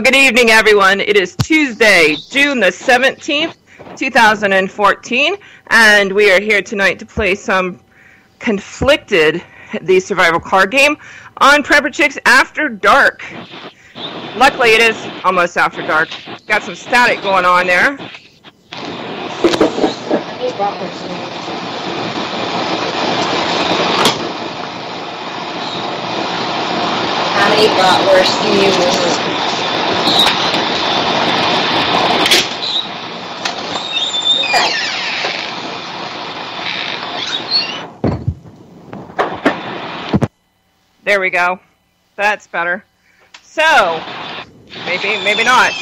Well, good evening, everyone. It is Tuesday, June the 17th, 2014, and we are here tonight to play some Conflicted, the survival card game, on Prepper Chicks After Dark. Luckily, it is almost after dark. Got some static going on there. How many bratwursts do you want? There we go. That's better. So, maybe not.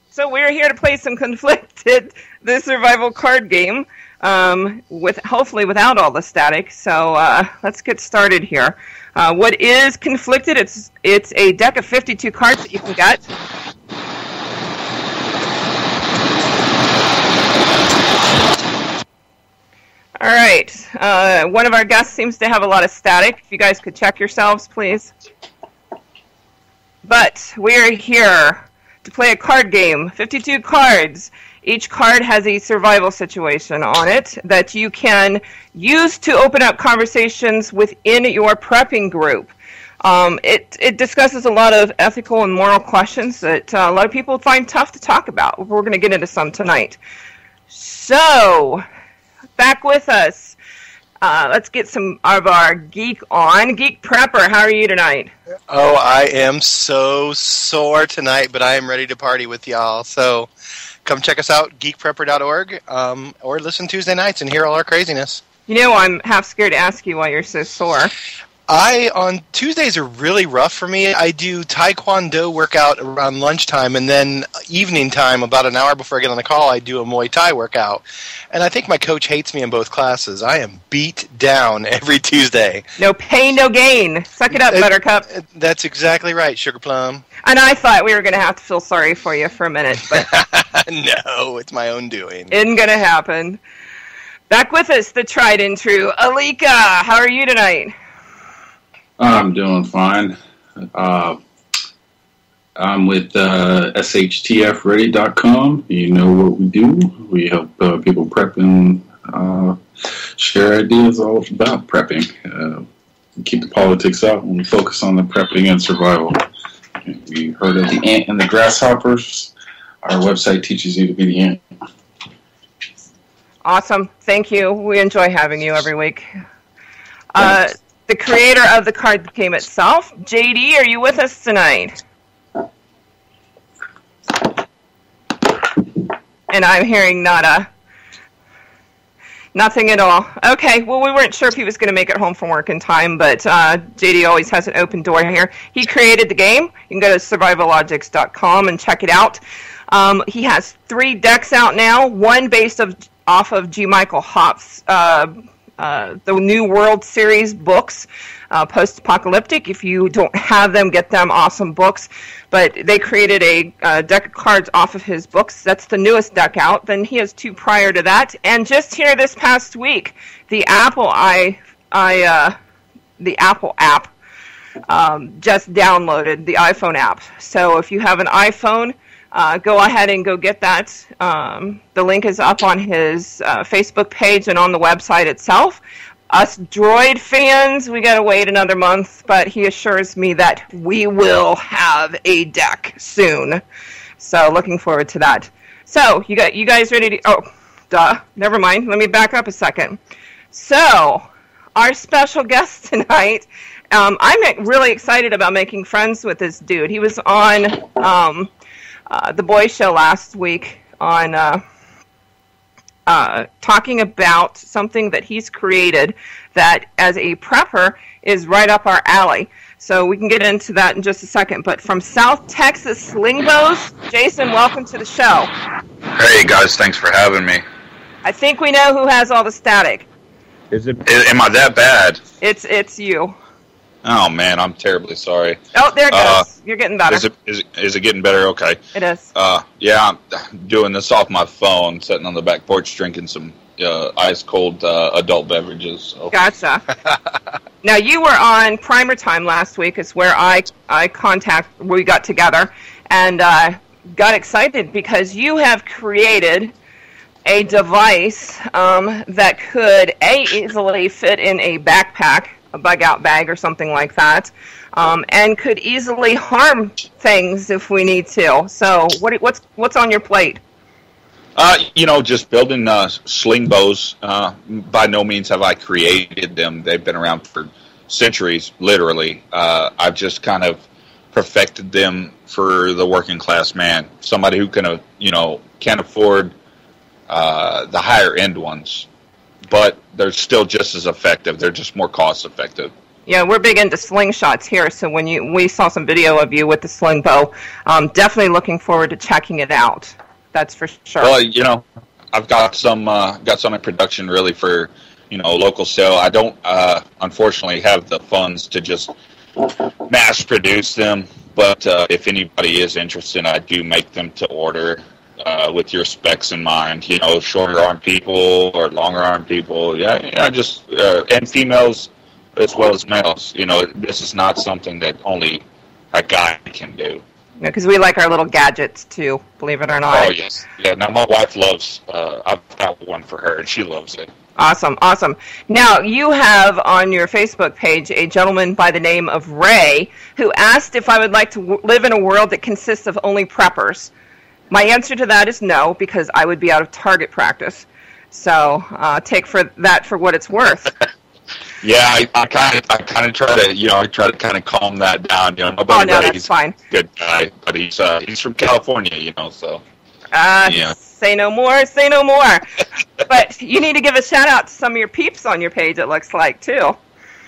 So we're here to play some Conflicted, the survival card game, hopefully without all the static. So let's get started here. What is Conflicted? It's a deck of 52 cards that you can get. All right. One of our guests seems to have a lot of static. If you guys could check yourselves, please. But we are here to play a card game. 52 cards. Each card has a survival situation on it that you can use to open up conversations within your prepping group. It discusses a lot of ethical and moral questions that a lot of people find tough to talk about. We're going to get into some tonight. So, back with us. Let's get some of our geek on. Geek Prepper, how are you tonight? Oh, I am so sore tonight, but I am ready to party with y'all. So come check us out, geekprepper.org, or listen Tuesday nights and hear all our craziness. You know, I'm half scared to ask you why you're so sore. On Tuesdays are really rough for me. I do Taekwondo workout around lunchtime, and then evening time, about an hour before I get on the call, I do a Muay Thai workout. And I think my coach hates me in both classes. I am beat down every Tuesday. No pain, no gain. Suck it up, Buttercup. That's exactly right, Sugar Plum. And I thought we were going to have to feel sorry for you for a minute, but no, it's my own doing. Isn't going to happen. Back with us, the tried and true Alika. How are you tonight? I'm doing fine. I'm with shtfready.com. You know what we do. We help people prep and share ideas all about prepping. Keep the politics out and focus on the prepping and survival. You heard of the ant and the grasshoppers? Our website teaches you to be the ant. Awesome. Thank you. We enjoy having you every week. The creator of the card game itself, JD, are you with us tonight? And I'm hearing nada. Nothing at all. Okay, well, we weren't sure if he was going to make it home from work in time, but JD always has an open door here. He created the game. You can go to survivallogics.com and check it out. He has 3 decks out now, one based off of G. Michael Hopp's the New World Series books, post-apocalyptic. If you don't have them, get them. Awesome books. But they created a deck of cards off of his books. That's the newest deck out. Then he has 2 prior to that. And just here this past week, the Apple the Apple app just downloaded the iPhone app. So if you have an iPhone, go ahead and go get that. The link is up on his Facebook page and on the website itself. Us Droid fans, we got to wait another month, but he assures me that we will have a deck soon. So looking forward to that. So you guys ready to... Oh, duh. Never mind. Let me back up a second. So our special guest tonight, I'm really excited about making friends with this dude. He was on... The Boys Show last week on talking about something that he's created that, as a prepper, is right up our alley. So we can get into that in just a second. But from South Texas Slingbows, Jason, welcome to the show. Hey, guys, thanks for having me. I think we know who has all the static. Am I that bad? It's you. Oh, man, I'm terribly sorry. Oh, there it goes. You're getting better. Is it getting better? Okay. It is. Yeah, I'm doing this off my phone, sitting on the back porch drinking some ice cold adult beverages. So. Gotcha. Now, you were on Primer Time last week. It's where we got together and got excited because you have created a device that could easily fit in a backpack, a bug-out bag or something like that, and could easily harm things if we need to. So what's on your plate? Just building sling bows. By no means have I created them. They've been around for centuries, literally. I've just kind of perfected them for the working class man, somebody who can, can't afford the higher end ones, but they're still just as effective. They're just more cost effective. Yeah, we're big into slingshots here, so when we saw some video of you with the sling bow, definitely looking forward to checking it out. That's for sure. Well, I've got some in production really for, local sale. I don't, unfortunately, have the funds to just mass produce them, but if anybody is interested, I do make them to order with your specs in mind. Shorter arm people or longer arm people. Just and females as well as males. This is not something that only a guy can do. Because we like our little gadgets too, believe it or not. Oh yes, yeah. Now my wife loves. I've got one for her, and she loves it. Awesome. Now you have on your Facebook page a gentleman by the name of Ray who asked if I would like to live in a world that consists of only preppers. My answer to that is no, because I would be out of target practice. So take that for what it's worth. Yeah, I kind of try to kind of calm that down. Nobody that's fine. A good guy, but he's from California, so. Say no more. But you need to give a shout out to some of your peeps on your page, it looks like, too.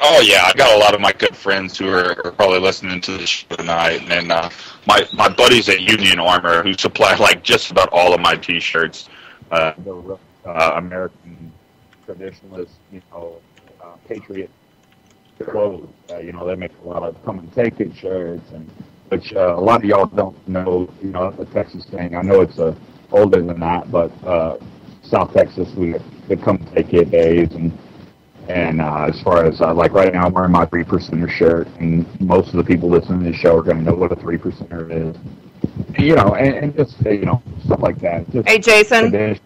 Oh, yeah, I got a lot of my good friends who are probably listening to the show tonight. And then my buddies at Union Armor who supply, just about all of my T-shirts. American traditionalist, patriot clothes. They make a lot of come and take it shirts, which a lot of y'all don't know. It's a Texas thing. I know it's older than that, but South Texas, we the come and take it days, and as far as right now, I'm wearing my 3%er shirt, and most of the people listening to the show are going to know what a 3%er is. And just stuff like that. Just hey, Jason.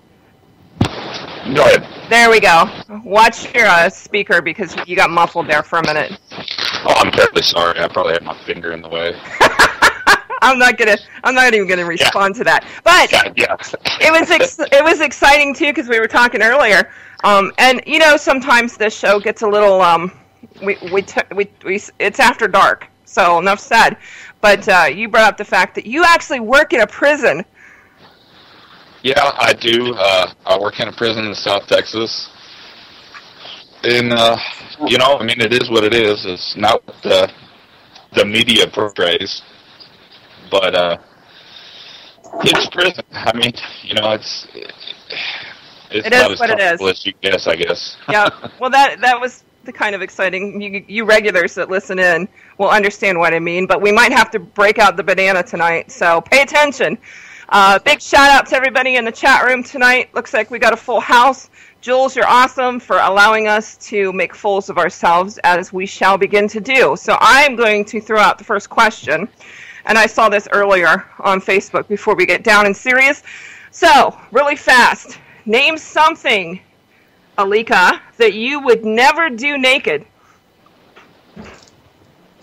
Go ahead. There we go. Watch your speaker because you got muffled there for a minute. Oh, I'm terribly sorry. I probably had my finger in the way. I'm not even gonna respond to that. But yeah. it was exciting too because we were talking earlier. And sometimes this show gets a little it's after dark, so enough said. But you brought up the fact that you actually work in a prison. Yeah, I do. I work in a prison in South Texas. And, it is what it is. It's not what the media portrays. But it's prison. It's not as comfortable as you guess, I guess. Yeah, well, that was the kind of exciting. You regulars that listen in will understand what I mean, but we might have to break out the banana tonight, so pay attention. Big shout out to everybody in the chat room tonight. Looks like we got a full house. Jules, you're awesome for allowing us to make fools of ourselves, as we shall begin to do. So I'm going to throw out the first question, and I saw this earlier on Facebook before we get down and serious. So, really fast, name something, Alika, that you would never do naked.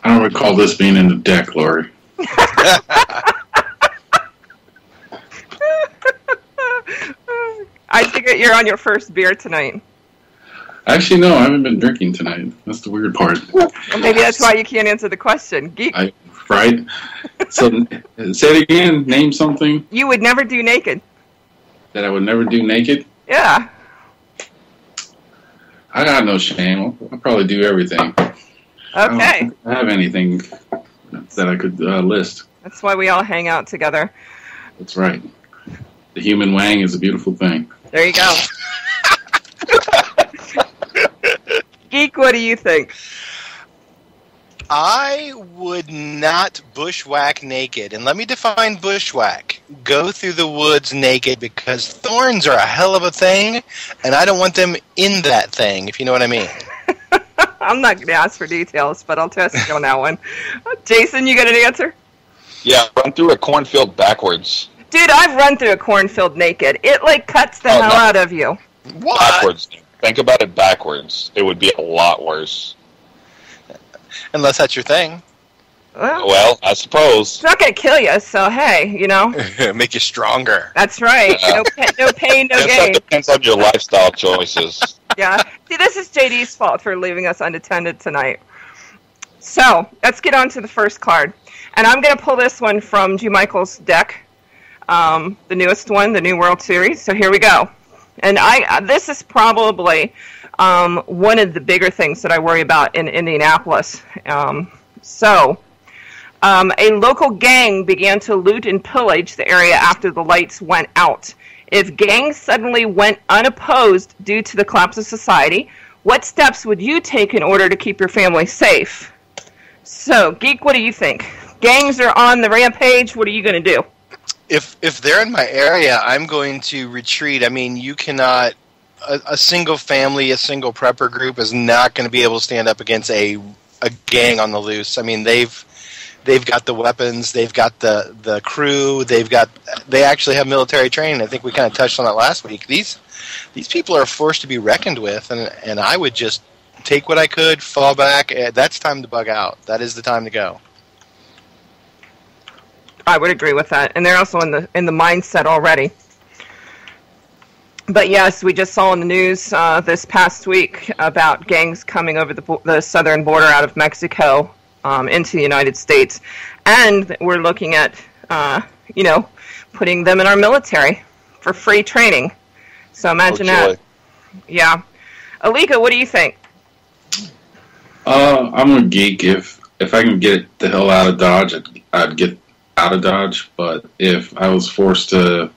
I don't recall this being in the deck, Lori. I think you're on your first beer tonight. Actually, no, I haven't been drinking tonight. That's the weird part. Well, maybe that's why you can't answer the question. Geek. Right? So, say it again. Name something. You would never do naked. That I would never do naked? Yeah. I got no shame. I'll probably do everything. Okay. I don't have anything that I could list. That's why we all hang out together. That's right. The human wang is a beautiful thing. There you go. Geek, what do you think? I would not bushwhack naked. And let me define bushwhack. Go through the woods naked, because thorns are a hell of a thing, and I don't want them in that thing, if you know what I mean. I'm not going to ask for details, but I'll test you on that one. Jason, you got an answer? Yeah, run through a cornfield backwards. Dude, I've run through a cornfield naked. It, like, cuts the hell out of you. What? Backwards. Think about it backwards. It would be a lot worse. Unless that's your thing. Well, I suppose. It's not going to kill you, so hey, you know. Make you stronger. That's right. No pain, no gain. That depends on your lifestyle choices. Yeah. See, this is JD's fault for leaving us unattended tonight. So, let's get on to the first card. And I'm going to pull this one from G. Michael's deck, the newest one, the New World Series. So here we go. And this is probably one of the bigger things that I worry about in Indianapolis. A local gang began to loot and pillage the area after the lights went out. If gangs suddenly went unopposed due to the collapse of society, what steps would you take in order to keep your family safe? So, Geek, what do you think? Gangs are on the rampage. What are you going to do? If they're in my area, I'm going to retreat. I mean, you cannot... A single family, a single prepper group is not going to be able to stand up against a gang on the loose. I mean, they've got the weapons, they've got the crew, they actually have military training. I think we kind of touched on that last week. These people are a force to be reckoned with, and I would just take what I could, fall back. That's time to bug out. That is the time to go. I would agree with that, and they're also in the mindset already. But yes, we just saw in the news this past week about gangs coming over the southern border out of Mexico into the United States, and we're looking at putting them in our military for free training. So imagine that. Yeah, Alika, what do you think? I'm a geek. If I can get the hell out of Dodge, I'd get out of Dodge. But if I was forced to,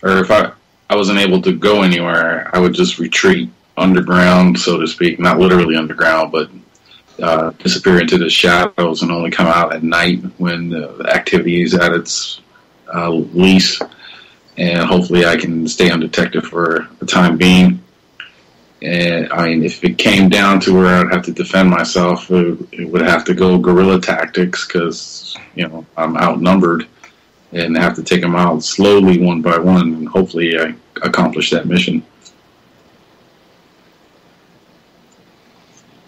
or if I wasn't able to go anywhere, I would just retreat underground, so to speak. Not literally underground, but disappear into the shadows and only come out at night when the activity is at its least. And hopefully I can stay undetected for the time being. And I mean, if it came down to where I'd have to defend myself, it would have to go guerrilla tactics, because I'm outnumbered, and have to take them out slowly, one by one, and hopefully I accomplish that mission.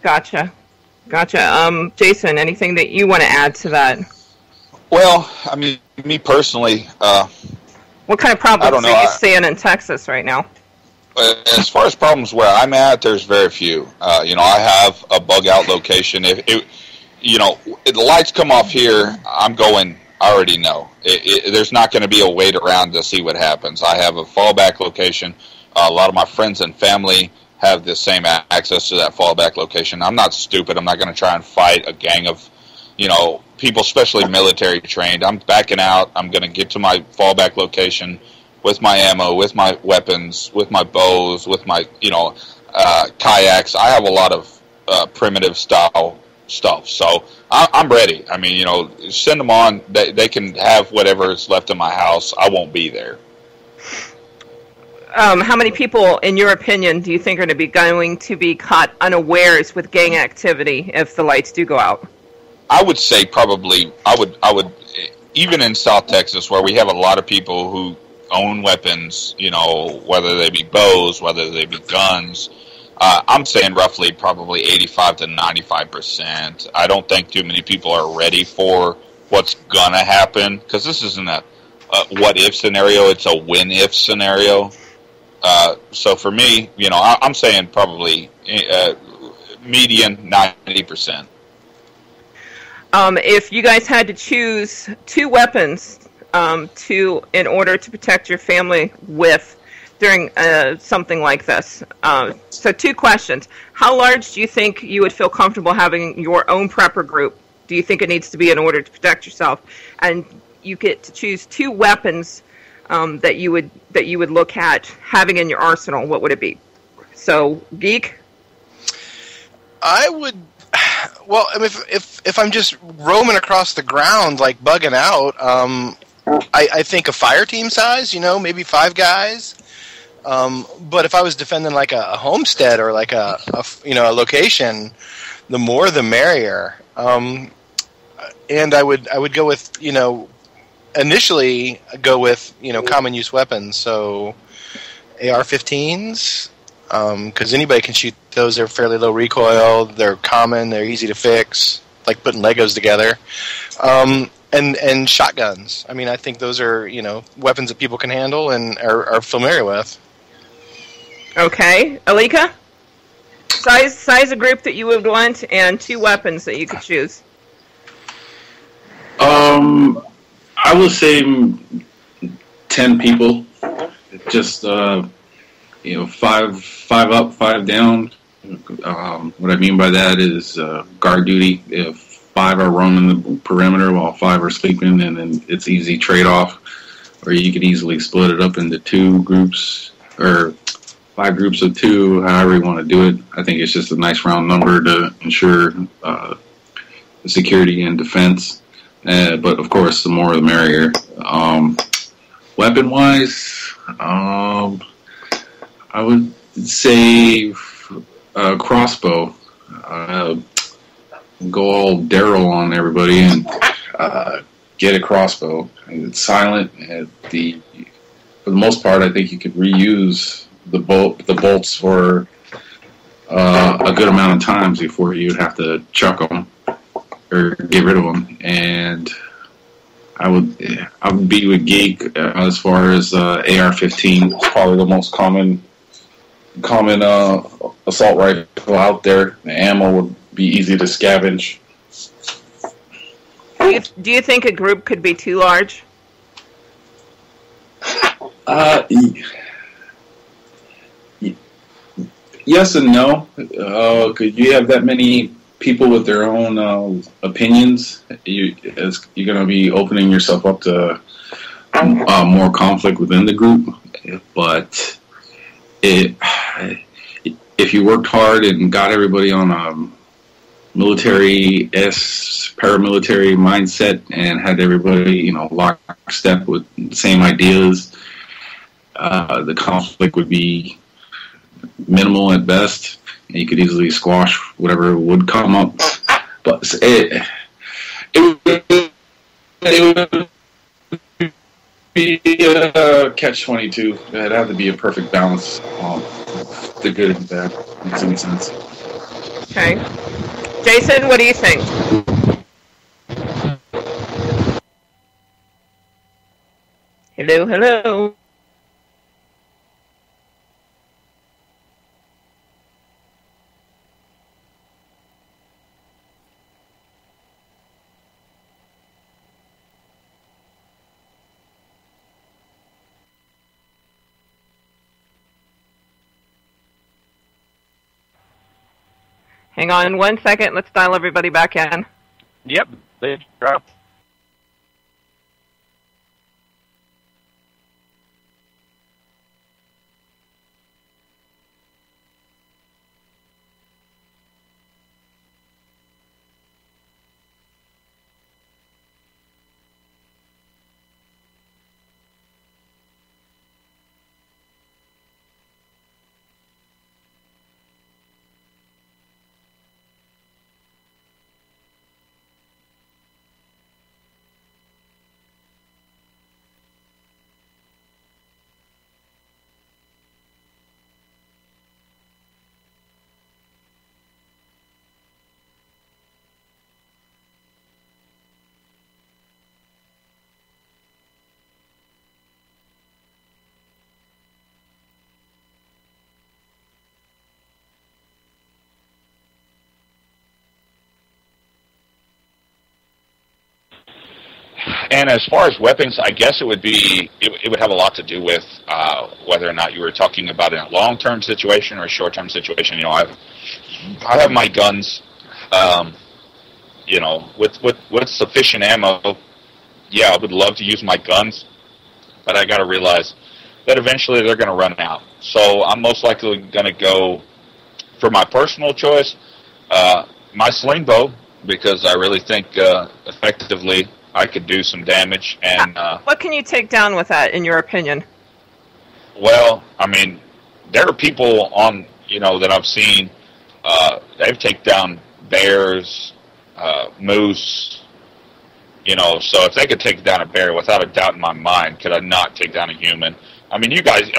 Gotcha. Jason, anything that you want to add to that? Well, I mean, me personally, what kind of problems are you seeing in Texas right now? As far as problems where I'm at, there's very few. I have a bug out location. If the lights come off here, I'm going. I already know. There's not going to be a wait around to see what happens. I have a fallback location. A lot of my friends and family have the same access to that fallback location. I'm not stupid. I'm not going to try and fight a gang of, people, especially military trained. I'm backing out. I'm going to get to my fallback location with my ammo, with my weapons, with my bows, with my, kayaks. I have a lot of primitive style stuff. So I'm ready. I mean, send them on. They can have whatever is left in my house. I won't be there. How many people, in your opinion, do you think are going to be caught unawares with gang activity if the lights do go out? I would say probably, I would, even in South Texas, where we have a lot of people who own weapons, whether they be bows, whether they be guns, I'm saying roughly probably 85 to 95%. I don't think too many people are ready for what's going to happen, because this isn't a what-if scenario, it's a when-if scenario. So for me, I'm saying probably median 90%. If you guys had to choose two weapons in order to protect your family with during something like this, so two questions. How large do you think you would feel comfortable having your own prepper group? Do you think it needs to be in order to protect yourself? And you get to choose two weapons that you would look at having in your arsenal. What would it be? So, Geek? I would Well, I mean, if I'm just roaming across the ground, like bugging out, I think a fire team size, maybe 5 guys. But if I was defending like a homestead or like a location, the more the merrier. And I would go with, initially go with, common use weapons. So AR-15s, because anybody can shoot those. They're fairly low recoil. They're common. They're easy to fix, like putting Legos together. And shotguns. I mean, I think those are, weapons that people can handle and are familiar with. Okay. Alika? Size a group that you would want and 2 weapons that you could choose. I would say 10 people. Just 5 up, 5 down. What I mean by that is guard duty. If 5 are roaming the perimeter while 5 are sleeping, and then it's easy trade-off. Or you could easily split it up into 2 groups or 5 groups of 2, however you want to do it. I think it's just a nice round number to ensure security and defense. But of course, the more the merrier. Weapon-wise, I would say crossbow. Go all Daryl on everybody and get a crossbow. It's silent. For the most part, I think you could reuse the bolts for a good amount of times before you'd have to chuck them or get rid of them. And I would be with Geek as far as AR-15. It's probably the most common assault rifle out there. The ammo would be easy to scavenge. Do you think a group could be too large? Yes and no. Could you have that many people with their own opinions? You're going to be opening yourself up to more conflict within the group. But if you worked hard and got everybody on a paramilitary mindset and had everybody, lockstep with the same ideas, the conflict would be minimal at best, and you could easily squash whatever would come up. But it would be a catch-22. It'd have to be a perfect balance. The good and bad, makes any sense. Okay. Jason, what do you think? Hello. Hang on 1 second. Let's dial everybody back in. Yep, they dropped. And as far as weapons, I guess it would have a lot to do with whether or not you were talking about in a long-term situation or a short-term situation. I have my guns, with sufficient ammo. Yeah, I would love to use my guns, but I got to realize that eventually they're going to run out. So I'm most likely going to go, for my personal choice, my sling bow, because I really think effectively I could do some damage. And what can you take down with that, in your opinion? Well, I mean, there are people on, that I've seen, they've taken down bears, moose, so if they could take down a bear, without a doubt in my mind, could I not take down a human? I mean, you guys,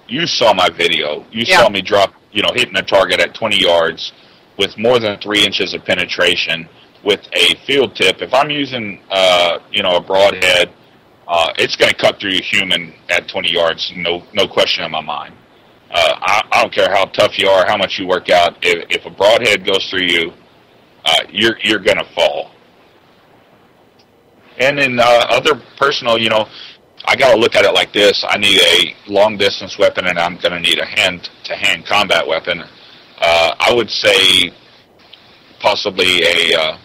you saw my video. You saw me drop, hitting a target at 20 yards with more than 3 inches of penetration with a field tip. If I'm using, a broadhead, it's going to cut through a human at 20 yards, no question in my mind. I don't care how tough you are, how much you work out. If a broadhead goes through you, you're going to fall. And in other personal, I got to look at it like this. I need a long-distance weapon, and I'm going to need a hand-to-hand combat weapon. I would say possibly a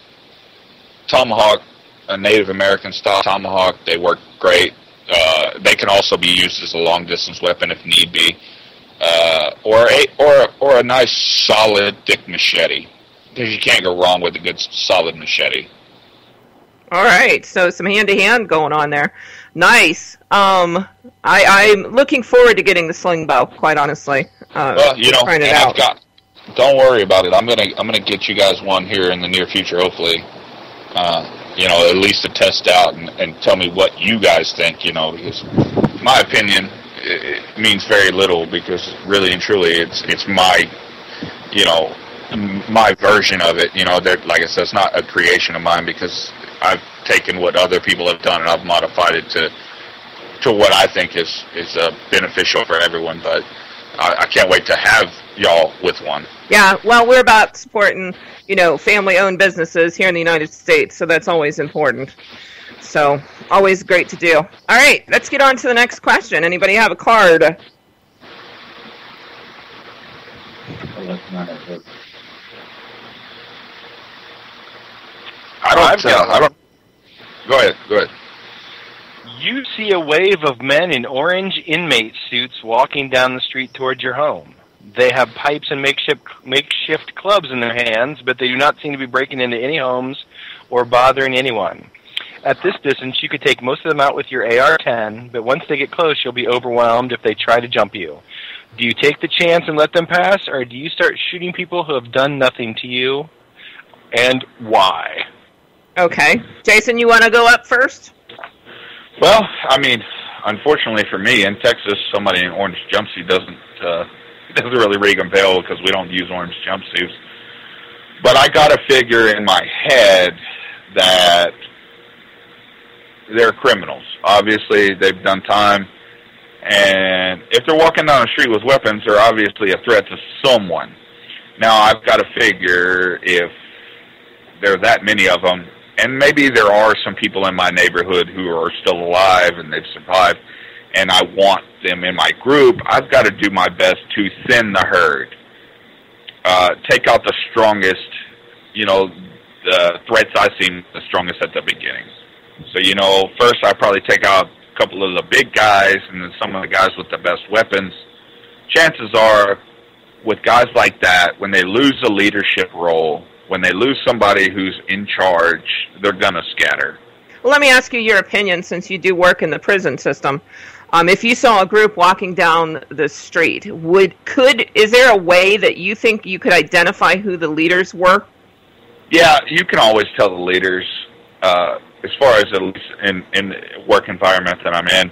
tomahawk, a Native American-style tomahawk. They work great. They can also be used as a long-distance weapon if need be, or a nice, solid, thick machete, because you can't go wrong with a good, solid machete. All right, so some hand-to-hand going on there. Nice. I'm looking forward to getting the sling bow, quite honestly. Well, don't worry about it. I'm gonna get you guys one here in the near future, hopefully. At least to test out and tell me what you guys think. Because my opinion it means very little, because really and truly it's my my version of it. Like I said, it's not a creation of mine, because I've taken what other people have done and I've modified it to what I think is beneficial for everyone. But I can't wait to have y'all with one. Yeah, well, we're about supporting, family-owned businesses here in the United States, so that's always important. So, always great to do. All right, let's get on to the next question. Anybody have a card? I don't. Go ahead. You see a wave of men in orange inmate suits walking down the street towards your home. They have pipes and makeshift clubs in their hands, but they do not seem to be breaking into any homes or bothering anyone. At this distance, you could take most of them out with your AR-10, but once they get close, you'll be overwhelmed if they try to jump you. Do you take the chance and let them pass, or do you start shooting people who have done nothing to you, and why? Okay. Jason, you want to go up first? Well, I mean, unfortunately for me, in Texas, somebody in an orange jumpsuit doesn't really ring a bell, because we don't use orange jumpsuits. But I got to figure in my head that they're criminals. Obviously, they've done time. And if they're walking down the street with weapons, they're obviously a threat to someone. Now, I've got to figure if there are that many of them, and maybe there are some people in my neighborhood who are still alive and they've survived, and I want them in my group, I've got to do my best to thin the herd. Take out the strongest, the threats I seem the strongest at the beginning. So, first I probably take out a couple of the big guys and then some of the guys with the best weapons. Chances are, with guys like that, when they lose a leadership role, when they lose somebody who's in charge, they're going to scatter. Well, let me ask you your opinion, since you do work in the prison system. If you saw a group walking down the street, is there a way that you think you could identify who the leaders were? Yeah, you can always tell the leaders, as far as at least in the work environment that I'm in,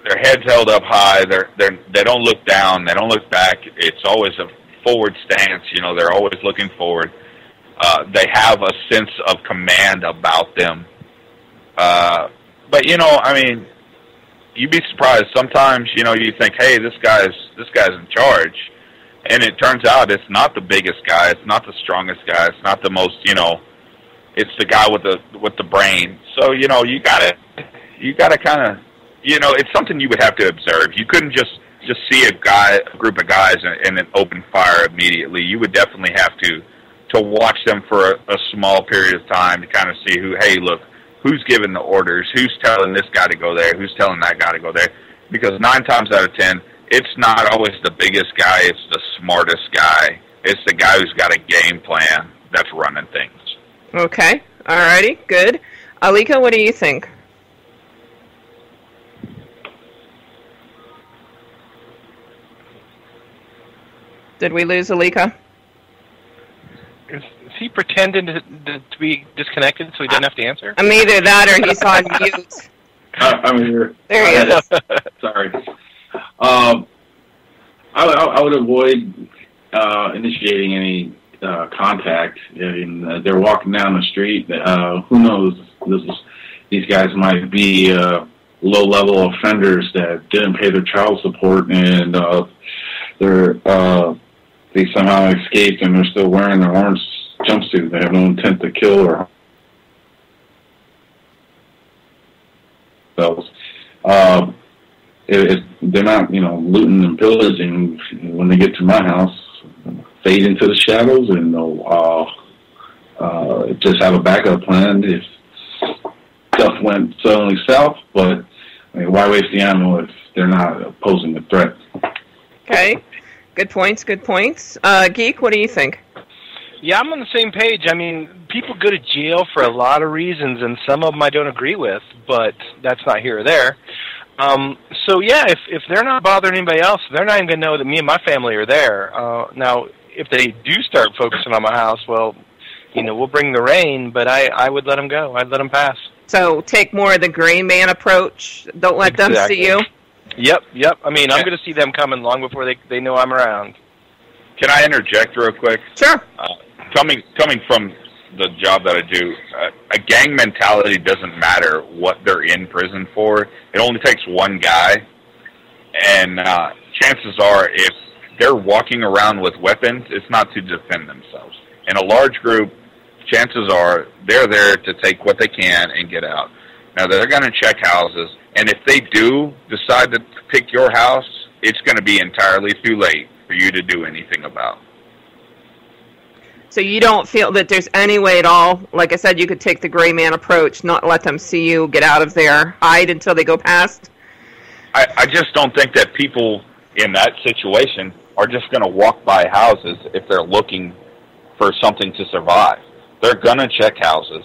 their heads held up high, they don't look down, they don't look back, it's always a forward stance, they're always looking forward. They have a sense of command about them. But you'd be surprised. Sometimes, you think, hey, this guy's in charge. And it turns out it's not the biggest guy, it's not the strongest guy, it's not the most, it's the guy with the brain. So, you gotta kind of, it's something you would have to observe. You couldn't just see a group of guys and then open fire immediately. You would definitely have to watch them for a small period of time to kind of see who's giving the orders, who's telling this guy to go there, who's telling that guy to go there. Because 9 times out of 10, it's not always the biggest guy, it's the smartest guy. It's the guy who's got a game plan that's running things. Okay. Alrighty. Good. Alika, what do you think? Did we lose Alika? Is he pretending to be disconnected so he doesn't have to answer? I'm either that or he's on mute. I'm here. There he is. Sorry. I would avoid initiating any contact. They're walking down the street. Who knows? These guys might be low-level offenders that didn't pay their child support, and they somehow escaped, and they're still wearing their orange jumpsuit. They have no intent to kill or themselves. They're not, looting and pillaging. When they get to my house, fade into the shadows, and they'll just have a backup plan if stuff went suddenly south. But why waste the ammo if they're not posing a threat? Okay. Good points. Geek, what do you think? Yeah, I'm on the same page. I mean, people go to jail for a lot of reasons, and some of them I don't agree with, but that's not here or there. So, yeah, if they're not bothering anybody else, they're not even going to know that me and my family are there. Now, if they do start focusing on my house, well, we'll bring the rain, but I would let them go. I'd let them pass. So take more of the gray man approach. Don't let them see you. Yep. I mean, I'm going to see them coming long before they know I'm around. Can I interject real quick? Sure. Coming from the job that I do, a gang mentality doesn't matter what they're in prison for. It only takes one guy, and chances are, if they're walking around with weapons, it's not to defend themselves. In a large group, chances are they're there to take what they can and get out. Now, they're going to check houses, and if they do decide to pick your house, it's going to be entirely too late for you to do anything about. So you don't feel that there's any way at all, like I said, you could take the gray man approach, not let them see you, get out of there, hide until they go past? I just don't think that people in that situation are just going to walk by houses if they're looking for something to survive. They're going to check houses.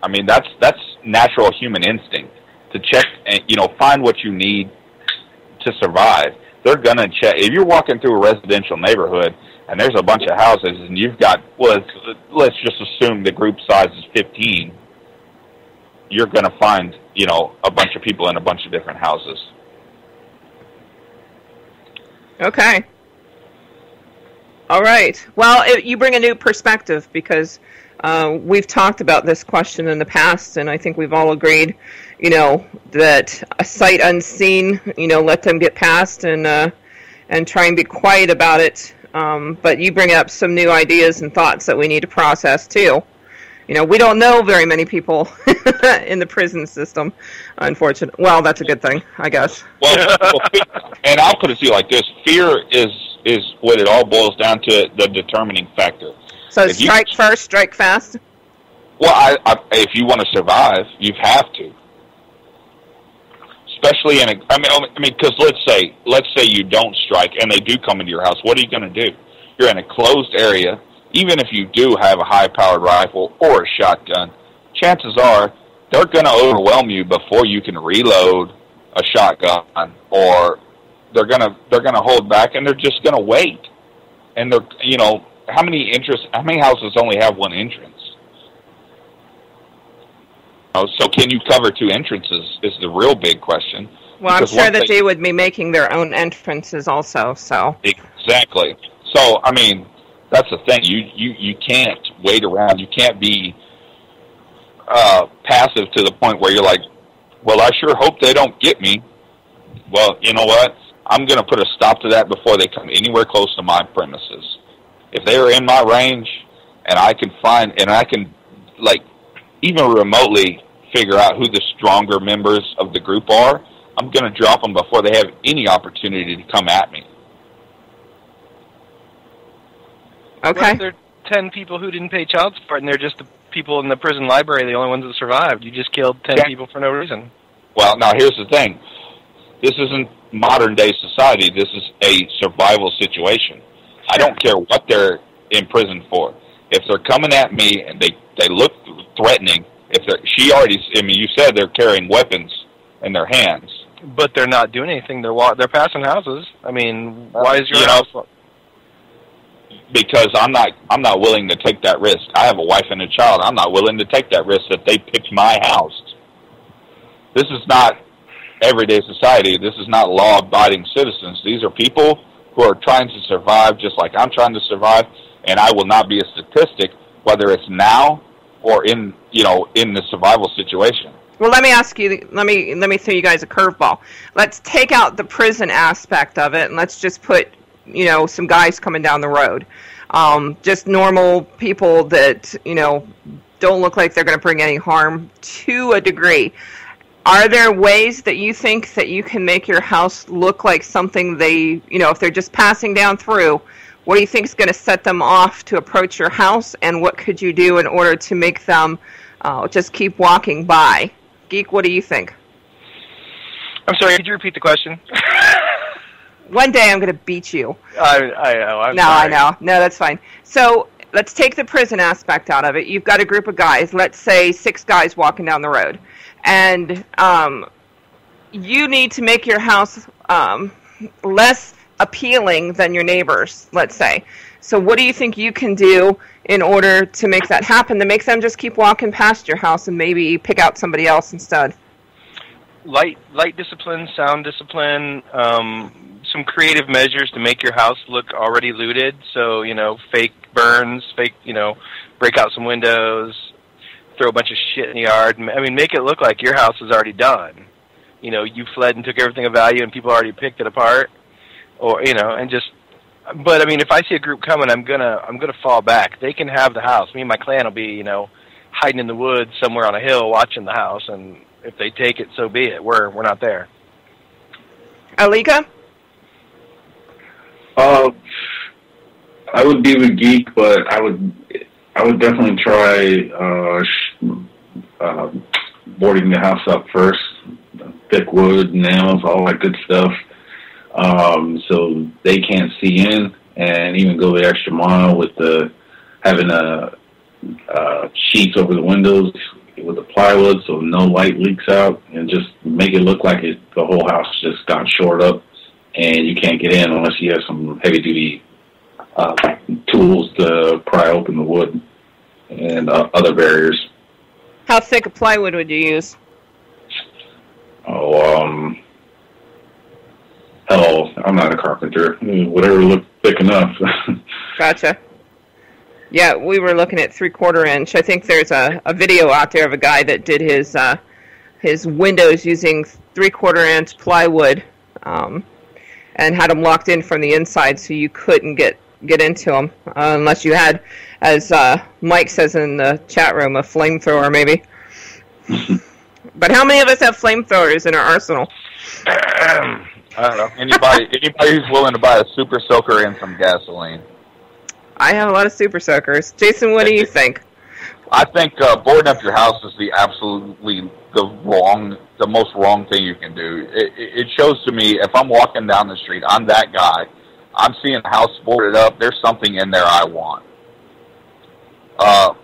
I mean, that's natural human instinct, to check and, find what you need to survive. They're going to check. If you're walking through a residential neighborhood and there's a bunch of houses and you've got, let's just assume the group size is 15, you're going to find, a bunch of people in a bunch of different houses. Okay. All right. Well, you bring a new perspective because we've talked about this question in the past, and I think we've all agreed, that a sight unseen, let them get past and try and be quiet about it. But you bring up some new ideas and thoughts that we need to process too. We don't know very many people in the prison system, unfortunately. Well, that's a good thing, I guess. Well, and I'll put it to you like this: fear is what it all boils down to, the determining factor. So strike first, strike fast? Well, if you want to survive, you have to. Especially because let's say you don't strike and they do come into your house. What are you going to do? You're in a closed area. Even if you do have a high-powered rifle or a shotgun, chances are they're going to overwhelm you before you can reload a shotgun, or they're going to hold back and they're just going to wait. And they're how many houses only have one entrance? So can you cover two entrances is the real big question. Well, I'm sure that they would be making their own entrances also. So exactly. So that's the thing. You can't wait around. You can't be passive to the point where you're like, well, I sure hope they don't get me. Well, you know what? I'm going to put a stop to that before they come anywhere close to my premises. If they are in my range and I can even remotely figure out who the stronger members of the group are, I'm going to drop them before they have any opportunity to come at me. Okay. What if there are 10 people who didn't pay child support and they're just the people in the prison library, the only ones that survived? You just killed 10 people for no reason. Well, now here's the thing. This isn't modern-day society. This is a survival situation. I don't care what they're in prison for. If they're coming at me and they look threatening, you said they're carrying weapons in their hands. But they're not doing anything. They're passing houses. I mean, why is your house? Because I'm not willing to take that risk. I have a wife and a child. I'm not willing to take that risk that they picked my house. This is not everyday society. This is not law-abiding citizens. These are people who are trying to survive just like I'm trying to survive, and I will not be a statistic, whether it's now or in the survival situation. Well, let me ask you. Let me throw you guys a curveball. Let's take out the prison aspect of it, and let's just put some guys coming down the road, just normal people that don't look like they're going to bring any harm to a degree. Are there ways that you think that you can make your house look like something they, if they're just passing down through, what do you think is going to set them off to approach your house, and what could you do in order to make them just keep walking by? Geek, what do you think? I'm sorry, could you repeat the question? One day I'm going to beat you. I know. I'm no, sorry. I know. No, that's fine. So let's take the prison aspect out of it. You've got a group of guys, let's say 6 guys walking down the road. And you need to make your house less appealing than your neighbors, let's say. So what do you think you can do in order to make that happen, to make them just keep walking past your house and maybe pick out somebody else instead? Light discipline, sound discipline, some creative measures to make your house look already looted. So, fake burns, break out some windows, throw a bunch of shit in the yard. I mean, make it look like your house is already done. You fled and took everything of value and people already picked it apart. Or, and just, but I mean, if I see a group coming, I'm gonna fall back. They can have the house. Me and my clan will be, hiding in the woods somewhere on a hill watching the house, and if they take it, so be it. We're not there. Alika? I would be with Geek, but I would definitely try boarding the house up first. Thick wood, nails, all that good stuff. So they can't see in, and even go the extra mile with having sheets over the windows with the plywood so no light leaks out, and just make it look like the whole house just got shored up and you can't get in unless you have some heavy duty tools to pry open the wood and other barriers. How thick a plywood would you use? Hell, I'm not a carpenter. Whatever looks thick enough. Gotcha. Yeah, we were looking at 3/4 inch. I think there's a video out there of a guy that did his windows using 3/4 inch plywood, and had them locked in from the inside so you couldn't get into them unless you had, as Mike says in the chat room, a flamethrower maybe. But how many of us have flamethrowers in our arsenal? I don't know. Anybody who's willing to buy a super soaker and some gasoline. I have a lot of super soakers. Jason, what do you think? I think boarding up your house is the most wrong thing you can do. It shows to me, if I'm walking down the street, I'm that guy. I'm seeing a house boarded up. There's something in there I want. I'm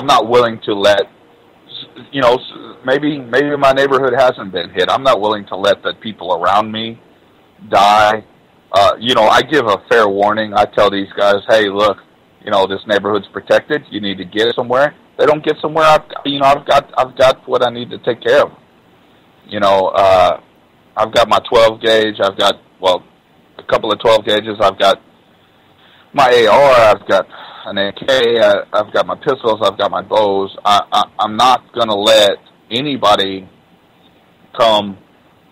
not willing to let, maybe my neighborhood hasn't been hit. I'm not willing to let the people around me die. I give a fair warning. I tell these guys, hey, look, this neighborhood's protected. You need to get somewhere. They don't get somewhere. I've got what I need to take care of. I've got my 12 gauge. I've got, a couple of 12 gauges. I've got my AR. I've got an AK. I've got my pistols. I've got my bows. I'm not going to let anybody come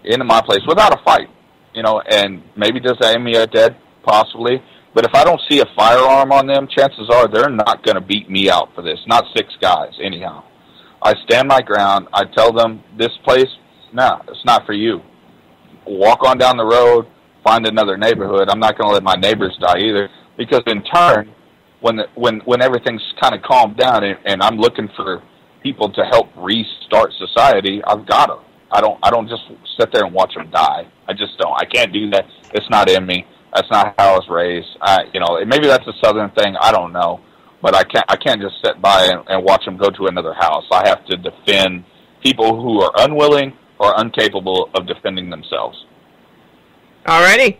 into my place without a fight. And maybe does that aim me at dead? Possibly. But if I don't see a firearm on them, chances are they're not going to beat me out for this. Not 6 guys, anyhow. I stand my ground. I tell them, this place, it's not for you. Walk on down the road, find another neighborhood. I'm not going to let my neighbors die either. Because in turn, when everything's kind of calmed down and I'm looking for people to help restart society, I've got them. I don't just sit there and watch them die. I just don't. I can't do that. It's not in me. That's not how I was raised. Maybe that's a Southern thing. I don't know, but I can't just sit by and watch them go to another house. I have to defend people who are unwilling or incapable of defending themselves. All righty.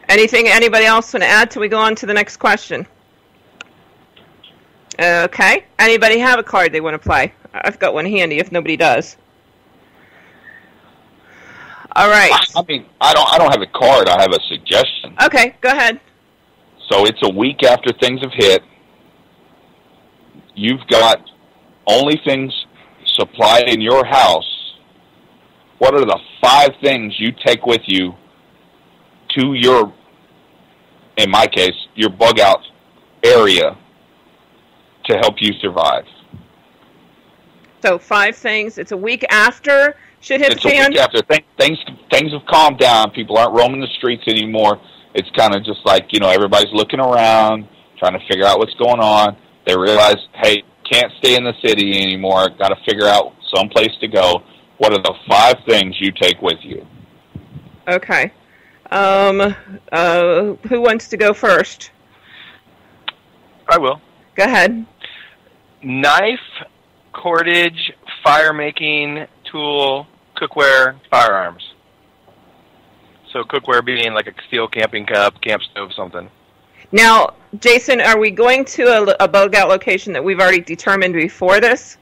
Anything anybody else want to add till we go on to the next question? Okay. Anybody have a card they want to play? I've got one handy if nobody does. All right. I mean, I don't have a card. I have a suggestion. Okay, go ahead. So it's a week after things have hit. You've got only things supplied in your house. What are the 5 things you take with you to your, in my case, your bug out area to help you survive? So 5 things. It's a week after shit hit the fan? It's a week after. Things have calmed down. People aren't roaming the streets anymore. It's kind of just like, everybody's looking around, trying to figure out what's going on. They realize, hey, can't stay in the city anymore. Got to figure out some place to go. What are the 5 things you take with you? Okay. Who wants to go first? I will. Go ahead. Knife, cordage, fire-making tool, cookware, firearms. So cookware being like a steel camping cup, camp stove, something. Now, Jason, are we going to a bug-out location that we've already determined before this?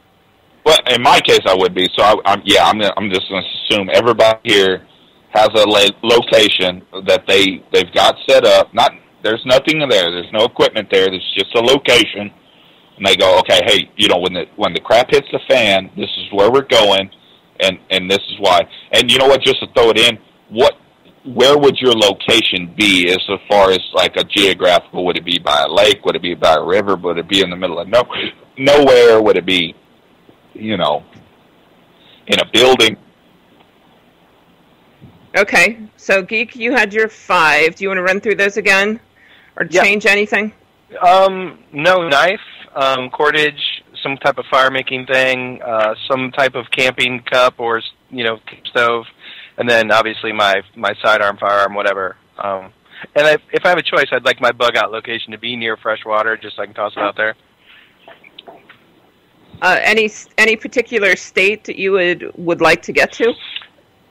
Well, in my case, I would be. So, I'm just going to assume everybody here has a location that they've got set up. There's nothing there. There's no equipment there. There's just a location. And they go, okay, hey, when the crap hits the fan, this is where we're going, and this is why. And you know what? Just to throw it in, where would your location be as far as like a geographical? Would it be by a lake? Would it be by a river? Would it be in the middle of nowhere? Would it be, in a building? Okay, so Geek, you had your 5. Do you want to run through those again, or change anything? No, knife, cordage, some type of fire-making thing, some type of camping cup or stove, and then obviously my sidearm, firearm, whatever. And if I have a choice, I'd like my bug-out location to be near fresh water, just so I can toss it out there. Any particular state that you would like to get to?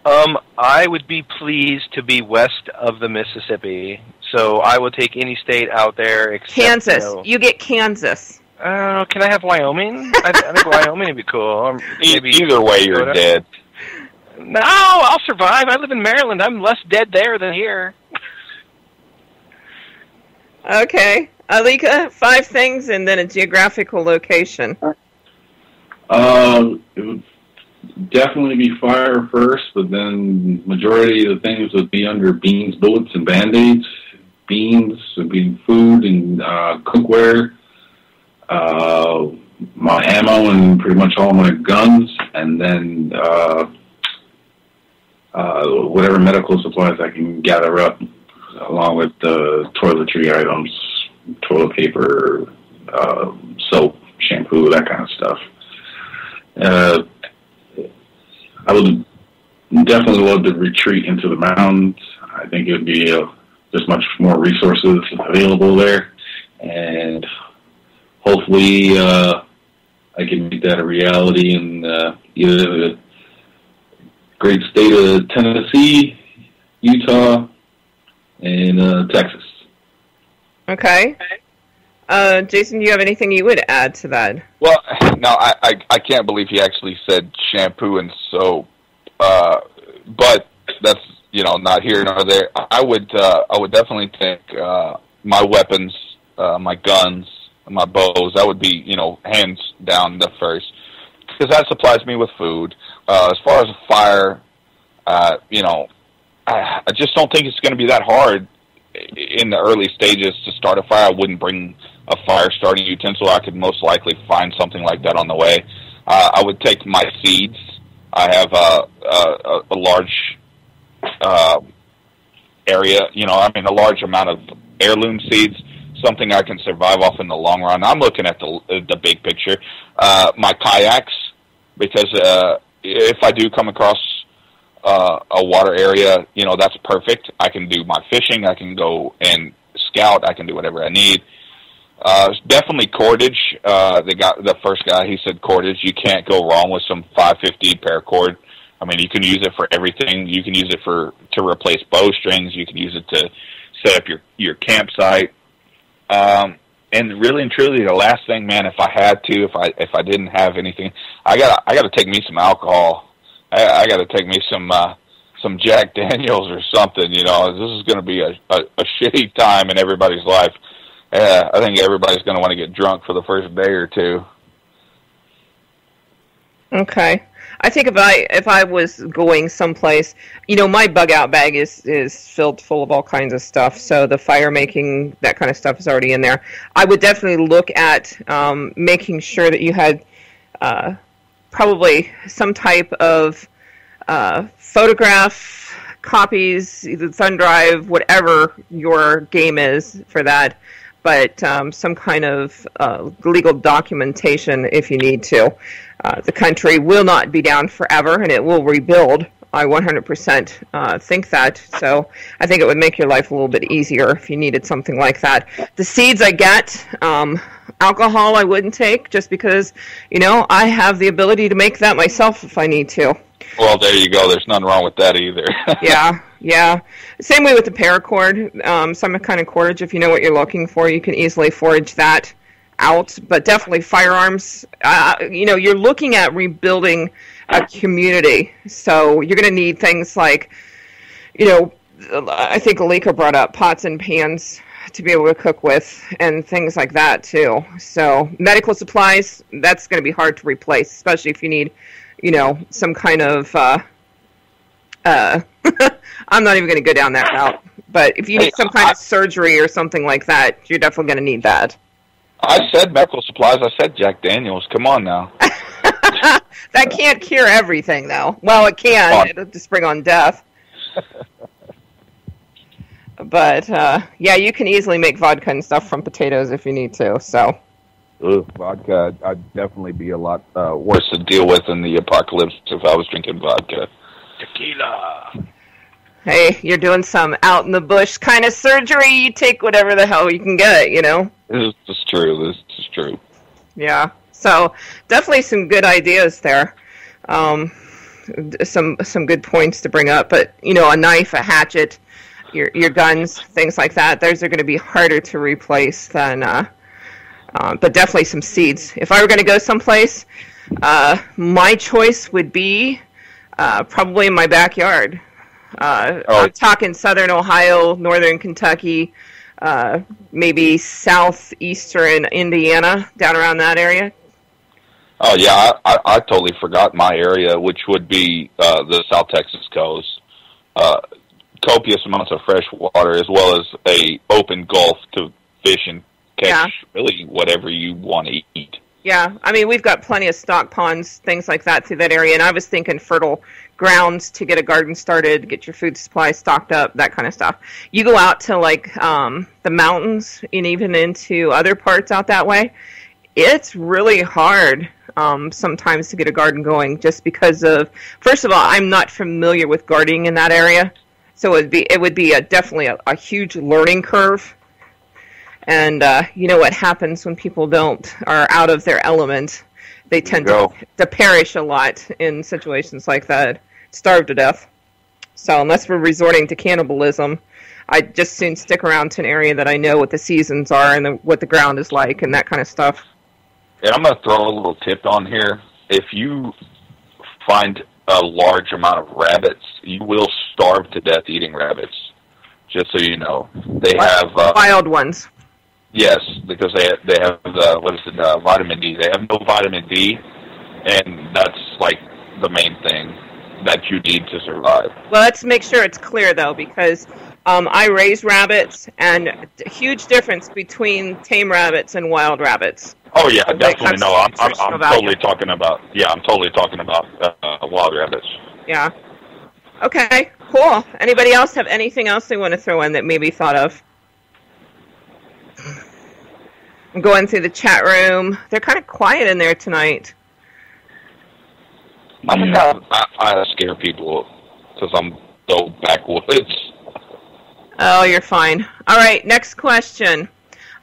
I would be pleased to be west of the Mississippi, so I will take any state out there except Kansas. You get Kansas. Can I have Wyoming? I think Wyoming would be cool. Or maybe either way, you're dead. No, I'll survive. I live in Maryland. I'm less dead there than here. Okay. Alika, 5 things and then a geographical location. It would definitely be fire first, but then majority of the things would be under beans, bullets, and Band-Aids. Beans would be food and cookware, my ammo and pretty much all my guns, and then whatever medical supplies I can gather up, along with the toiletry items, toilet paper, soap, shampoo, that kind of stuff. I would definitely love to retreat into the mountains. I think it would be just much more resources available there, and hopefully I can make that a reality in either the great state of Tennessee, Utah, and Texas. Okay. Jason, do you have anything you would add to that? Well, no, I can't believe he actually said shampoo and soap, but that's not here nor there. I would definitely take my weapons, my guns, my bows. That would be hands down the first, because that supplies me with food. As far as a fire, I just don't think it's going to be that hard in the early stages to start a fire. I wouldn't bring a fire starting utensil. I could most likely find something like that on the way. I would take my seeds. I have a large area, a large amount of heirloom seeds, something I can survive off in the long run. I'm looking at the big picture. My kayaks, because if I do come across a water area, that's perfect. I can do my fishing. I can go and scout. I can do whatever I need. Definitely cordage. The first guy, he said cordage. You can't go wrong with some 550 paracord. I mean, you can use it for everything. You can use it to replace bowstrings. You can use it to set up your campsite. And really and truly, the last thing, man, if I didn't have anything, I gotta take me some alcohol. I gotta take me some Jack Daniels or something. This is gonna be a shitty time in everybody's life. I think everybody's gonna want to get drunk for the first day or two. Okay. I think if I was going someplace, my bug out bag is filled full of all kinds of stuff. So the fire making, that kind of stuff is already in there. I would definitely look at making sure that you had probably some type of photograph copies, either thumb drive, whatever your game is for that. But some kind of legal documentation if you need to. The country will not be down forever, and it will rebuild. I 100% think that. So I think it would make your life a little bit easier if you needed something like that. The seeds I get, alcohol I wouldn't take just because, I have the ability to make that myself if I need to. Well, there you go. There's nothing wrong with that either. Yeah. Same way with the paracord. Some kind of cordage, if you know what you're looking for, you can easily forage that out. But definitely firearms, you're looking at rebuilding a community. So you're going to need things like, I think Alika brought up pots and pans to be able to cook with and things like that too. So medical supplies, that's going to be hard to replace, especially if you need some kind of, I'm not even going to go down that route, but if you need some kind of surgery or something like that, you're definitely going to need that. I said medical supplies. I said Jack Daniels. Come on now. That can't cure everything, though. Well, it can. It'll just bring on death. But, you can easily make vodka and stuff from potatoes if you need to, so... Vodka, I'd definitely be a lot worse to deal with in the apocalypse if I was drinking vodka. Tequila. Hey, you're doing some out in the bush kind of surgery. You take whatever the hell you can get, This is true. Yeah. So definitely some good ideas there. Some good points to bring up. But, a knife, a hatchet, your guns, things like that, those are going to be harder to replace than... but definitely some seeds. If I were going to go someplace, my choice would be probably in my backyard. I'm talking southern Ohio, northern Kentucky, maybe southeastern Indiana, down around that area. Oh, yeah, I totally forgot my area, which would be the South Texas coast. Copious amounts of fresh water as well as a open gulf to fish and catch really whatever you want to eat. Yeah, I mean, we've got plenty of stock ponds, things like that through that area, and I was thinking fertile grounds to get a garden started, get your food supply stocked up, that kind of stuff. You go out to, the mountains and even into other parts out that way, it's really hard sometimes to get a garden going just because of, first of all, I'm not familiar with gardening in that area, so it would be definitely a huge learning curve. And what happens when people are out of their element, they tend to perish a lot in situations like that, starve to death. So unless we're resorting to cannibalism, I'd just soon stick around to an area that I know what the seasons are and what the ground is like and that kind of stuff. And I'm going to throw a little tip on here. If you find a large amount of rabbits, you will starve to death eating rabbits, just so you know. They have... wild ones. Yes, because they have vitamin D. They have no vitamin D, and that's the main thing that you need to survive. Well, let's make sure it's clear though, because I raise rabbits, and a huge difference between tame rabbits and wild rabbits. Oh yeah, definitely. No, I'm totally talking about. Yeah, I'm totally talking about wild rabbits. Yeah. Okay. Cool. Anybody else have anything else they want to throw in that maybe thought of? I'm going through the chat room. They're kind of quiet in there tonight. I think I scare people because I'm so backwoods. Oh, you're fine. All right, next question.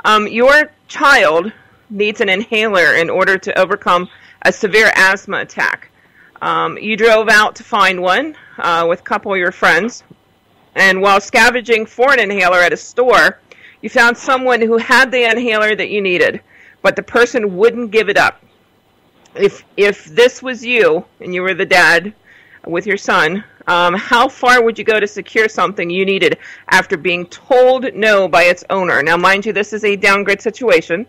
Your child needs an inhaler in order to overcome a severe asthma attack. You drove out to find one with a couple of your friends, and while scavenging for an inhaler at a store, you found someone who had the inhaler that you needed, but the person wouldn't give it up. If this was you, and you were the dad with your son, how far would you go to secure something you needed after being told no by its owner? Now, mind you, this is a downgrade situation,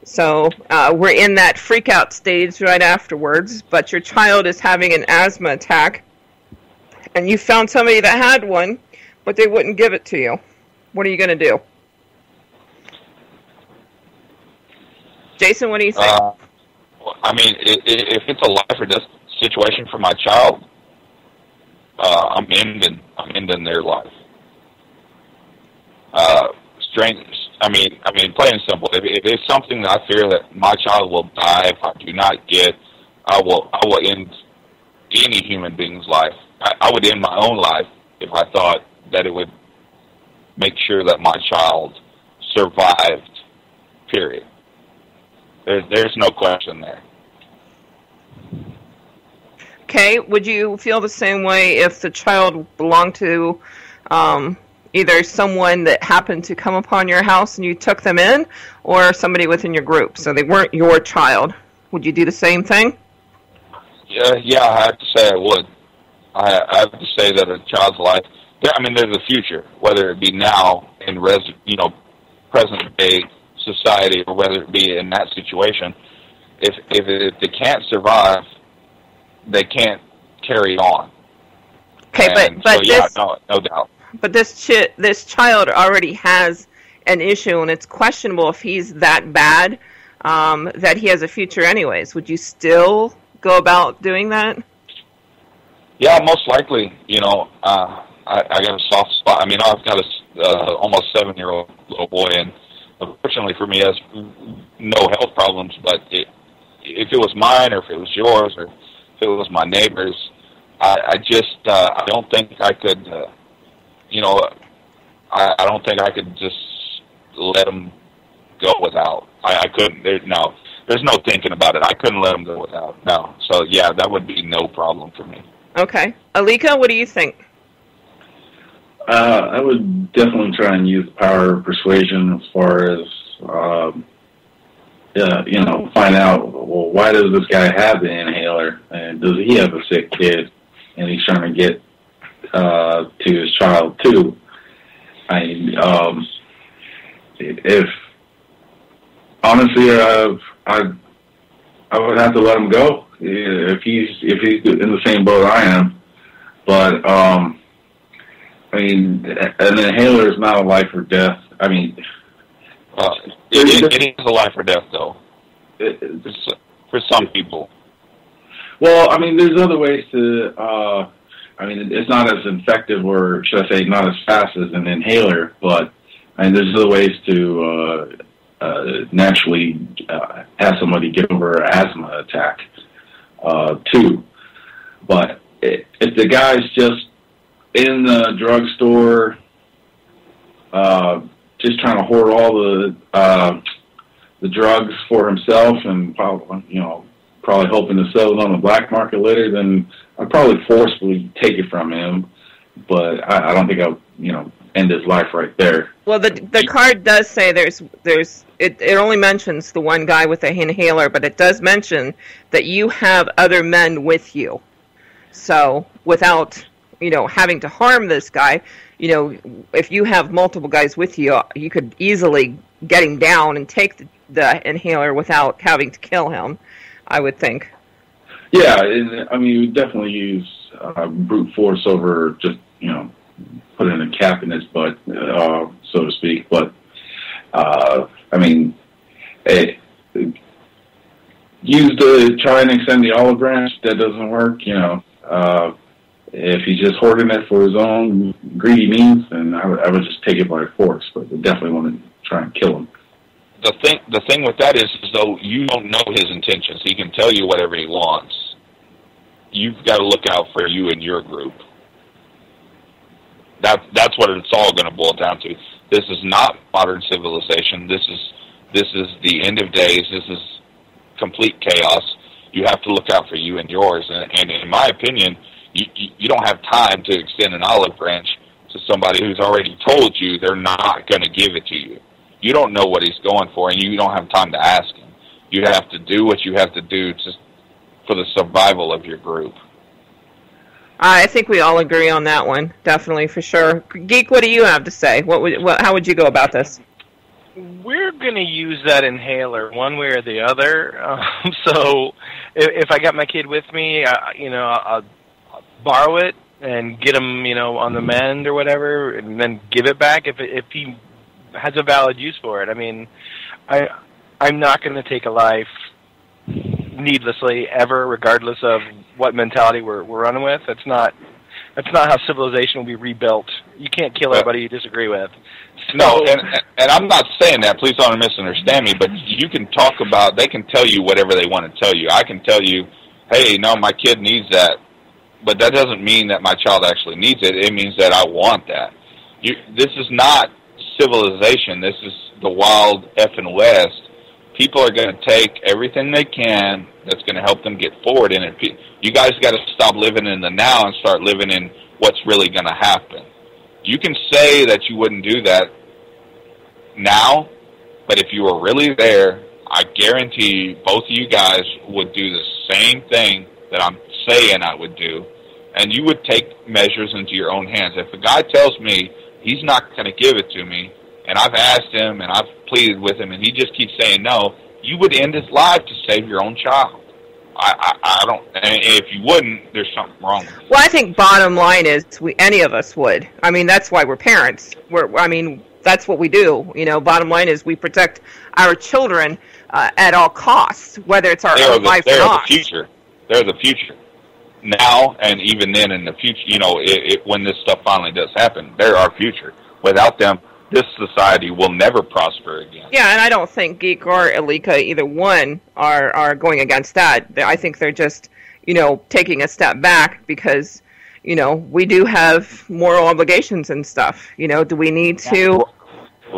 so we're in that freak-out stage right afterwards, but your child is having an asthma attack, and you found somebody that had one, but they wouldn't give it to you. What are you going to do? Jason, what do you think? I mean, if it's a life or death situation for my child, I'm ending their life. Strength. I mean, plain and simple. If it's something that I fear that my child will die if I do not get, I will end any human being's life. I would end my own life if I thought that it would make sure that my child survived. Period. There's no question there. Okay, would you feel the same way if the child belonged to either someone that happened to come upon your house and you took them in, or somebody within your group, so they weren't your child? Would you do the same thing? Yeah, I have to say I would. I have to say that a child's life, I mean, there's a future, whether it be now in present day society or whether it be in that situation. If they can't survive, they can't carry on. Okay, and but so, yeah, no doubt. But this child already has an issue, and it's questionable if he's that bad that he has a future anyways. Would you still go about doing that? Yeah, most likely. I got a soft spot. I mean, I've got a almost 7-year-old little boy, and unfortunately for me, he has no health problems. But if it was mine, or if it was yours, or if it was my neighbor's, I don't think I could. I don't think I could just let him go without. I couldn't. There's no thinking about it. I couldn't let him go without. No. So yeah, that would be no problem for me. Okay, Alika, what do you think? I would definitely try and use the power of persuasion as far as, find out, well, why does this guy have the inhaler? And does he have a sick kid? And he's trying to get to his child, too. If, honestly, I would have to let him go if he's in the same boat I am. But, an inhaler is not a life or death. I mean, it is a life or death, though, for some people. Well, I mean, there's other ways to. It's not as effective, or should I say, not as fast as an inhaler. But there's other ways to naturally have somebody get over an asthma attack, too. But if the guy's just in the drugstore, just trying to hoard all the drugs for himself, and probably hoping to sell it on the black market later, then I'd probably forcefully take it from him. But I don't think I'll end his life right there. Well, the card does say it only mentions the one guy with the inhaler, but it does mention that you have other men with you. So without having to harm this guy, if you have multiple guys with you, you could easily get him down and take the inhaler without having to kill him, I would think. Yeah, we definitely use brute force over just, putting a cap in his butt, so to speak. But, use to try and extend the olive branch. That doesn't work, if he's just hoarding it for his own greedy means, then I would just take it by force. But I definitely want to try and kill him. The thing with that is though you don't know his intentions. He can tell you whatever he wants. you've got to look out for you and your group. That's what it's all going to boil down to. This is not modern civilization. This is the end of days. This is complete chaos. You have to look out for you and yours. And in my opinion, you don't have time to extend an olive branch to somebody who's already told you they're not going to give it to you. You don't know what he's going for, and you don't have time to ask him. You have to do what you have to do for the survival of your group. I think we all agree on that one, definitely, for sure. Geek, what do you have to say? How would you go about this? We're going to use that inhaler one way or the other. So if I got my kid with me, I'll borrow it and get him, on the mend or whatever, and then give it back if he has a valid use for it. I mean, I'm not going to take a life needlessly ever, regardless of what mentality we're running with. That's not how civilization will be rebuilt. You can't kill everybody you disagree with. So, no, and I'm not saying that. Please don't misunderstand me. But you can talk about. They can tell you whatever they want to tell you. I can tell you, hey, no, my kid needs that, but that doesn't mean that my child actually needs it. It means that I want that. This is not civilization. This is the wild effing West. People are going to take everything they can that's going to help them get forward in it. You guys got to stop living in the now and start living in what's really going to happen. You can say that you wouldn't do that now, but if you were really there, I guarantee you both of you guys would do the same thing that I'm saying I would do, and you would take measures into your own hands. If a guy tells me he's not going to give it to me, and I've asked him and I've pleaded with him and he just keeps saying no, you would end his life to save your own child. I don't, and if you wouldn't, there's something wrong. Well, I think bottom line is any of us would. I mean, that's why we're parents. That's what we do. Bottom line is we protect our children at all costs, whether it's our own life or not. They're the future. They're the future. Now and even then in the future, when this stuff finally does happen, they're our future. Without them, this society will never prosper again. Yeah, and I don't think Geek or Alika, either one, are going against that. I think they're just, taking a step back because, we do have moral obligations and stuff. Do we need to...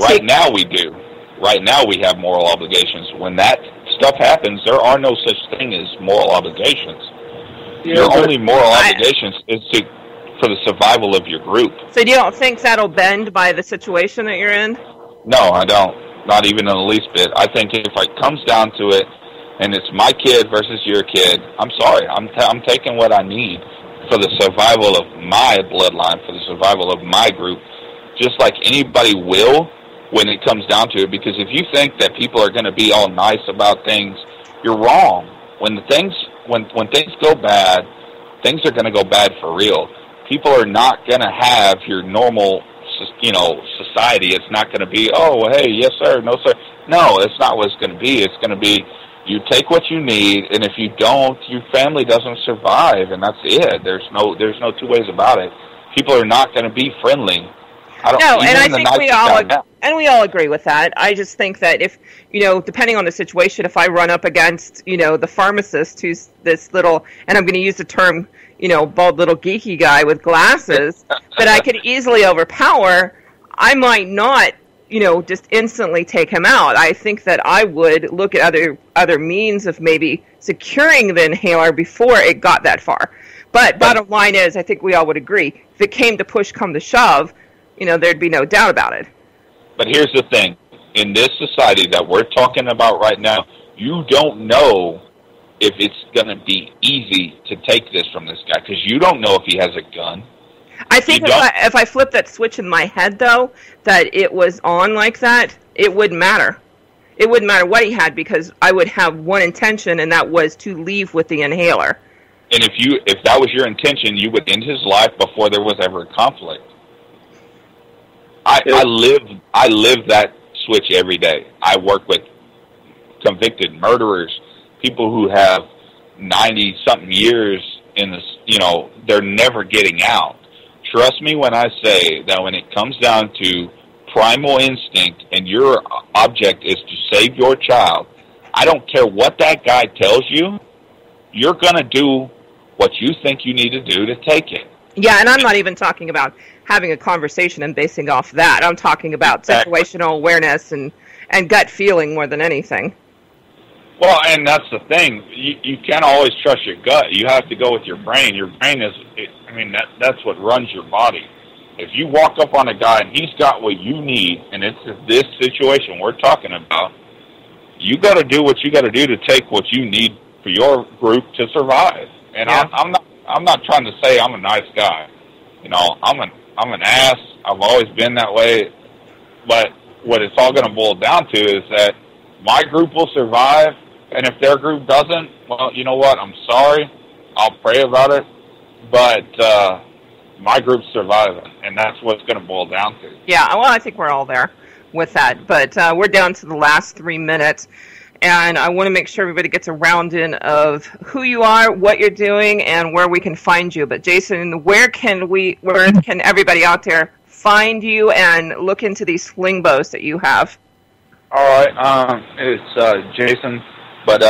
Right now we do. Right now we have moral obligations. When that stuff happens, there are no such thing as moral obligations. Your only moral obligations is for the survival of your group. So you don't think that'll bend by the situation that you're in? No, I don't. Not even in the least bit. I think if it comes down to it, and it's my kid versus your kid, I'm sorry. I'm taking what I need for the survival of my bloodline, for the survival of my group, just like anybody will when it comes down to it. Because if you think that people are going to be all nice about things, you're wrong. When things go bad, things are going to go bad for real. People are not going to have your normal, society. It's not going to be, oh, hey, yes, sir, no, sir. No, it's not what it's going to be. It's going to be you take what you need, and if you don't, your family doesn't survive, and that's it. There's no two ways about it. People are not going to be friendly. I think we all agree with that. I just think that if, depending on the situation, if I run up against, the pharmacist who's this little, and I'm going to use the term, bald little geeky guy with glasses that I could easily overpower, I might not, just instantly take him out. I think that I would look at other means of maybe securing the inhaler before it got that far. But bottom line is, I think we all would agree, if it came to push, come to shove, there'd be no doubt about it. But here's the thing. In this society that we're talking about right now, you don't know if it's going to be easy to take this from this guy, because you don't know if he has a gun. I think if I flipped that switch in my head, though, that it was on like that, it wouldn't matter. It wouldn't matter what he had, because I would have one intention, and that was to leave with the inhaler. And if that was your intention, you would end his life before there was ever a conflict. I live that switch every day. I work with convicted murderers, people who have 90-something years in this, they're never getting out. Trust me when I say that when it comes down to primal instinct and your object is to save your child, I don't care what that guy tells you, you're going to do what you think you need to do to take it. Yeah, and I'm not even talking about having a conversation and basing off that. I'm talking about situational awareness and gut feeling more than anything. Well, and that's the thing. You can't always trust your gut. You have to go with your brain. Your brain is, that's what runs your body. If you walk up on a guy and he's got what you need, and it's this situation we're talking about, you got to do what you got to do to take what you need for your group to survive. And yeah. I'm not trying to say I'm a nice guy. You know, I'm an ass. I've always been that way. But what it's all going to boil down to is that my group will survive, and if their group doesn't, well, you know what? I'm sorry. I'll pray about it. But my group's surviving, and that's what it's going to boil down to. Yeah, well, I think we're all there with that. But we're down to the last 3 minutes, and I want to make sure everybody gets a round-in of who you are, what you're doing, and where we can find you. But, Jason, where can everybody out there find you and look into these sling bows that you have? All right, it's Jason, but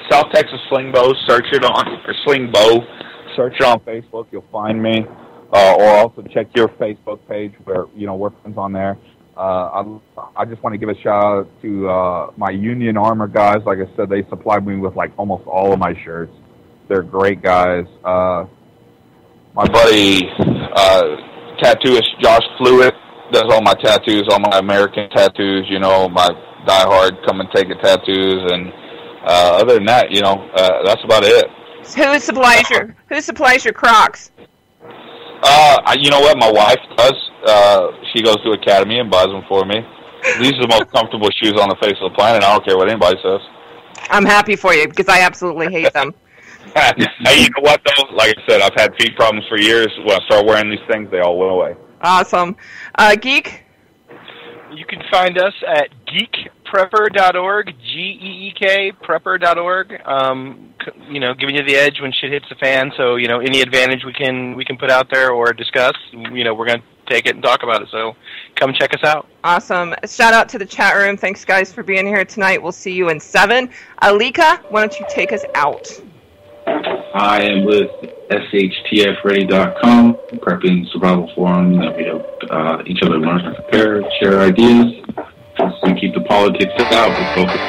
South Texas Sling Bow, search it on, or Sling Bow, search it on Facebook, you'll find me, or also check your Facebook page where, we're friends on there. I just want to give a shout out to my Union Armor guys. Like I said, they supplied me with almost all of my shirts. They're great guys. My buddy, tattooist Josh Fluid, does all my tattoos, all my American tattoos, my diehard come and take it tattoos, and other than that, that's about it. Who supplies your Crocs? You know what? My wife does. She goes to Academy and buys them for me. These are the most comfortable shoes on the face of the planet. I don't care what anybody says. I'm happy for you because I absolutely hate them. Hey, you know what, though? Like I said, I've had feet problems for years. When I started wearing these things, they all went away. Awesome. Geek? You can find us at geekprepper.org, Geek prepper.org. Giving you the edge when shit hits the fan. So, any advantage we can put out there or discuss, we're going to take it and talk about it. So come check us out. Awesome. Shout out to the chat room. Thanks, guys, for being here tonight. We'll see you in 7. Alika, why don't you take us out? I am with SHTFready.com, prepping survival forum that we help each other learn and prepare, share ideas, and keep the politics out. We focus